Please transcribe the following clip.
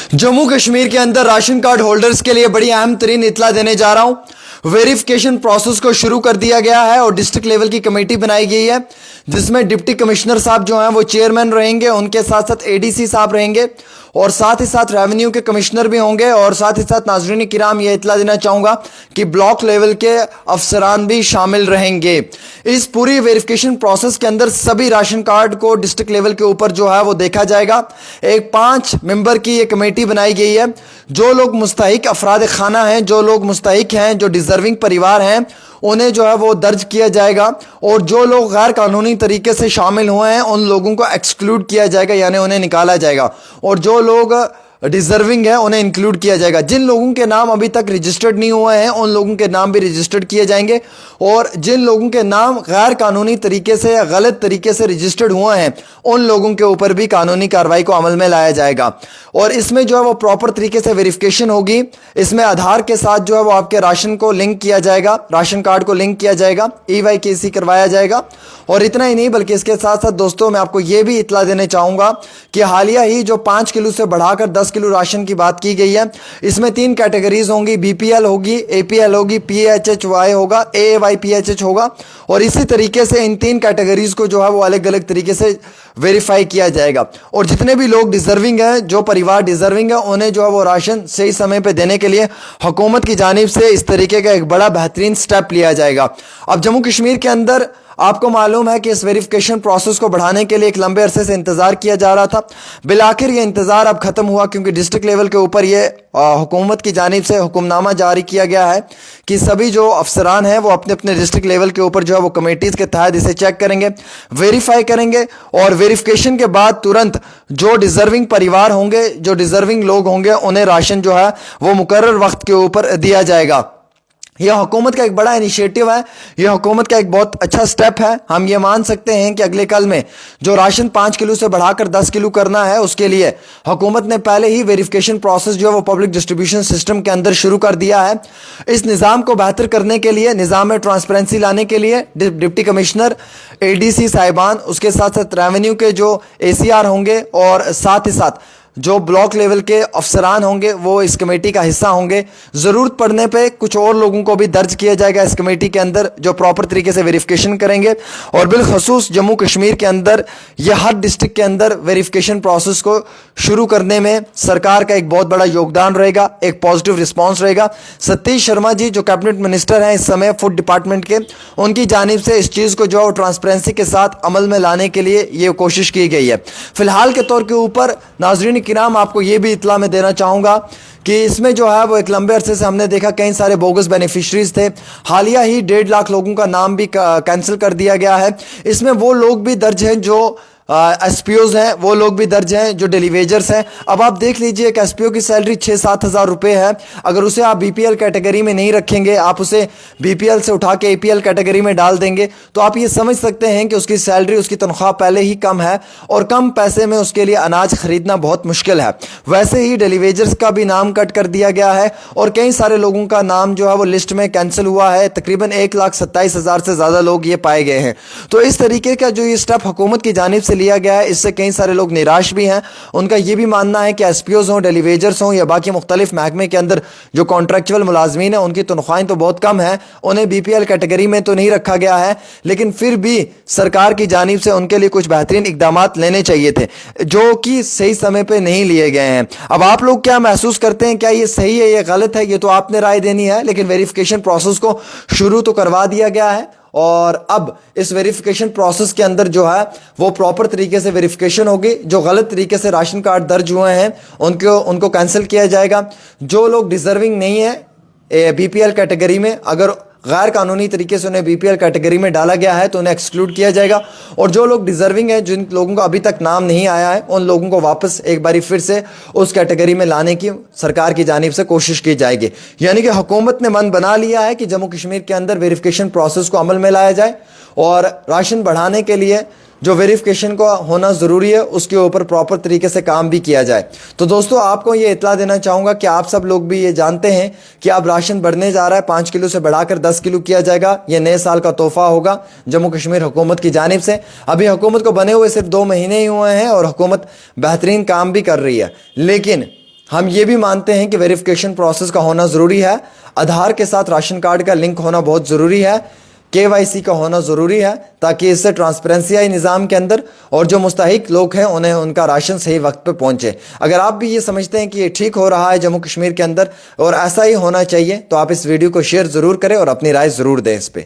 जम्मू कश्मीर के अंदर ration card holders के लिए बड़ी अहम तरीन इतला देने जा रहा हूं। वेरिफिकेशन प्रोसेस को शुरू कर दिया गया है और डिस्ट्रिक्ट लेवल की कमेटी बनाई गई है जिसमें डिप्टी कमिश्नर साहब जो हैं वो चेयरमैन रहेंगे, उनके साथ साथ एडीसी साहब रहेंगे और साथ ही साथ रेवेन्यू के कमिश्नर भी होंगे। और साथ ही साथ नाज़रीन किराम ये इतला देना चाहूँगा कि ब्लॉक लेवल के अफसरान भी शामिल रहेंगे। इस पूरी वेरिफिकेशन प्रोसेस के अंदर सभी राशन कार्ड को डिस्ट्रिक्ट लेवल के ऊपर जो है वो देखा जाएगा। एक 5 मेंबर की ये कमेटी बनाई गई है। जो लोग मुस्तहिक अफराद खाना हैं, जो लोग मुस्तहिक हैं, जो डिजर्विंग परिवार हैं, उन्हें जो है वो दर्ज किया जाएगा और जो लोग गैर कानूनी तरीके से शामिल हुए हैं उन लोगों को एक्सक्लूड किया जाएगा, यानी उन्हें निकाला जाएगा और जो लोग डिजर्विंग है उन्हें इंक्लूड किया जाएगा। जिन लोगों के नाम अभी तक रजिस्टर्ड नहीं हुए हैं उन लोगों के नाम भी रजिस्टर्ड किए जाएंगे और जिन लोगों के नाम गैर कानूनी तरीके से या गलत तरीके से रजिस्टर्ड हुए हैं उन लोगों के ऊपर भी कानूनी कार्रवाई को अमल में लाया जाएगा। और इसमें जो है वो प्रॉपर तरीके से वेरिफिकेशन होगी। इसमें आधार के साथ जो है वो आपके राशन को लिंक किया जाएगा, राशन कार्ड को लिंक किया जाएगा, EYKC करवाया जाएगा। और इतना ही नहीं बल्कि इसके साथ साथ दोस्तों मैं आपको ये भी इतला देने चाहूँगा कि हालिया ही जो 5 किलो से बढ़ाकर 10 किलो राशन की बात की गई है, इसमें 3 कैटेगरीज होंगी। BPL होगी, APL होगी, PHHY होगा, AAYPHH होगा और इसी तरीके से इन 3 कैटेगरीज को जो है वो अलग अलग तरीके से वेरीफाई किया जाएगा। और जितने भी लोग डिजर्विंग हैं, जो परिवार डिजर्विंग है, उन्हें जो है वो राशन सही समय पे देने के लिए हुकूमत की जानिब से इस तरीके का एक बड़ा बेहतरीन स्टेप लिया जाएगा। अब जम्मू कश्मीर के अंदर आपको मालूम है कि इस वेरिफिकेशन प्रोसेस को बढ़ाने के लिए एक लंबे अरसे से इंतजार किया जा रहा था। बिलाखिर ये इंतजार अब खत्म हुआ क्योंकि डिस्ट्रिक्ट लेवल के ऊपर ये हुकूमत की जानिब से हुक्मनामा जारी किया गया है कि सभी जो अफसरान हैं वो अपने अपने डिस्ट्रिक्ट लेवल के ऊपर जो है वो कमेटीज के तहत इसे चेक करेंगे, वेरीफाई करेंगे और वेरिफिकेशन के बाद तुरंत जो डिजर्विंग परिवार होंगे, जो डिजर्विंग लोग होंगे, उन्हें राशन जो है वो मुकर्रर वक्त के ऊपर दिया जाएगा। यह हुकूमत का एक बड़ा इनिशिएटिव है, यह हुकूमत का एक बहुत अच्छा स्टेप है। हम ये मान सकते हैं कि अगले कल में जो राशन 5 किलो से बढ़ाकर 10 किलो करना है उसके लिए हुकूमत ने पहले ही वेरिफिकेशन प्रोसेस जो है वो पब्लिक डिस्ट्रीब्यूशन सिस्टम के अंदर शुरू कर दिया है। इस निज़ाम को बेहतर करने के लिए, निज़ाम में ट्रांसपेरेंसी लाने के लिए डिप्टी कमिश्नर, ADC साहिबान, उसके साथ साथ रेवेन्यू के जो ACR होंगे और साथ ही साथ जो ब्लॉक लेवल के अफसरान होंगे वो इस कमेटी का हिस्सा होंगे। ज़रूरत पड़ने पे कुछ और लोगों को भी दर्ज किया जाएगा इस कमेटी के अंदर जो प्रॉपर तरीके से वेरिफिकेशन करेंगे। और बिलखसूस जम्मू कश्मीर के अंदर यह हर डिस्ट्रिक्ट के अंदर वेरिफिकेशन प्रोसेस को शुरू करने में सरकार का एक बहुत बड़ा योगदान रहेगा, एक पॉजिटिव रिस्पॉन्स रहेगा। सतीश शर्मा जी जो कैबिनेट मिनिस्टर हैं इस समय फूड डिपार्टमेंट के, उनकी जानिब से इस चीज़ को जो है ट्रांसपेरेंसी के साथ अमल में लाने के लिए ये कोशिश की गई है। फिलहाल के तौर के ऊपर नाज़रीन किराम आपको ये भी इतला मैं देना चाहूँगा कि इसमें जो है वो एक लंबे अरसे से हमने देखा कई सारे बोगस बेनिफिशरीज थे। हालिया ही 1.5 लाख लोगों का नाम भी कैंसिल कर दिया गया है। इसमें वो लोग भी दर्ज हैं जो SPOs हैं, वो लोग भी दर्ज हैं जो डेलीवेजर्स हैं। अब आप देख लीजिए एक SPO की सैलरी 6-7 हज़ार रुपये है। अगर उसे आप BPL कैटेगरी में नहीं रखेंगे, आप उसे BPL से उठा के APL कैटेगरी में डाल देंगे तो आप ये समझ सकते हैं कि उसकी सैलरी, उसकी तनख्वाह पहले ही कम है और कम पैसे में उसके लिए अनाज खरीदना बहुत मुश्किल है। वैसे ही डेलीवेजर्स का भी नाम कट कर दिया गया है और कई सारे लोगों का नाम जो है वो लिस्ट में कैंसिल हुआ है। तकरीबन 1,27,000 से ज़्यादा लोग ये पाए गए हैं। तो इस तरीके का जो ये स्टेप हुकूमत की जानिब से लिया गया है, इससे कई सारे लोग निराश भी हैं। उनका यह भी मानना है कि SPOs हों, डेलीवेजर्स हों या बाकी मुख्तलिफ महकमे के अंदर जो कॉन्ट्रैक्चुअल मुलाजमीन हैं उनकी तनख्वाहें तो बहुत कम है, उन्हें BPL कैटेगरी में तो नहीं रखा गया है, लेकिन फिर भी सरकार की जानिब से उनके लिए कुछ बेहतरीन इकदामात लेने चाहिए थे जो कि सही समय पर नहीं लिए गए हैं। अब आप लोग क्या महसूस करते हैं, क्या ये सही है या गलत है, ये तो आपने राय देनी है। लेकिन वेरिफिकेशन प्रोसेस को शुरू तो करवा दिया गया है और अब इस वेरिफिकेशन प्रोसेस के अंदर जो है वो प्रॉपर तरीके से वेरिफिकेशन होगी। जो गलत तरीके से राशन कार्ड दर्ज हुए हैं उनको कैंसिल किया जाएगा। जो लोग डिजर्विंग नहीं है BPL कैटेगरी में, अगर गैर कानूनी तरीके से उन्हें BPL कैटेगरी में डाला गया है तो उन्हें एक्सक्लूड किया जाएगा। और जो लोग डिजर्विंग हैं, जिन लोगों का अभी तक नाम नहीं आया है, उन लोगों को वापस एक बारी फिर से उस कैटेगरी में लाने की सरकार की जानिब से कोशिश की जाएगी। यानी कि हुकूमत ने मन बना लिया है कि जम्मू कश्मीर के अंदर वेरिफिकेशन प्रोसेस को अमल में लाया जाए और राशन बढ़ाने के लिए जो वेरिफिकेशन को होना ज़रूरी है उसके ऊपर प्रॉपर तरीके से काम भी किया जाए। तो दोस्तों आपको ये इतला देना चाहूँगा कि आप सब लोग भी ये जानते हैं कि अब राशन बढ़ने जा रहा है, 5 किलो से बढ़ाकर 10 किलो किया जाएगा। ये नए साल का तोहफा होगा जम्मू कश्मीर हुकूमत की जानिब से। अभी हुकूमत को बने हुए सिर्फ 2 महीने ही हुए हैं और हुकूमत बेहतरीन काम भी कर रही है, लेकिन ہم یہ بھی مانتے ہیں کہ ویریفیکیشن پروسیس کا ہونا ضروری ہے, آدھار کے ساتھ راشن کارڈ کا لنک ہونا بہت ضروری ہے, KYC کا ہونا ضروری ہے تاکہ اس سے ٹرانسپیرنسی آئی نظام کے اندر, اور جو مستحق لوگ ہیں انہیں ان کا راشن صحیح وقت پہ پہنچے. اگر آپ بھی یہ سمجھتے ہیں کہ یہ ٹھیک ہو رہا ہے جموں کشمیر کے اندر اور ایسا ہی ہونا چاہیے تو آپ اس ویڈیو کو شیئر ضرور کریں اور اپنی رائے ضرور دیں اس پہ.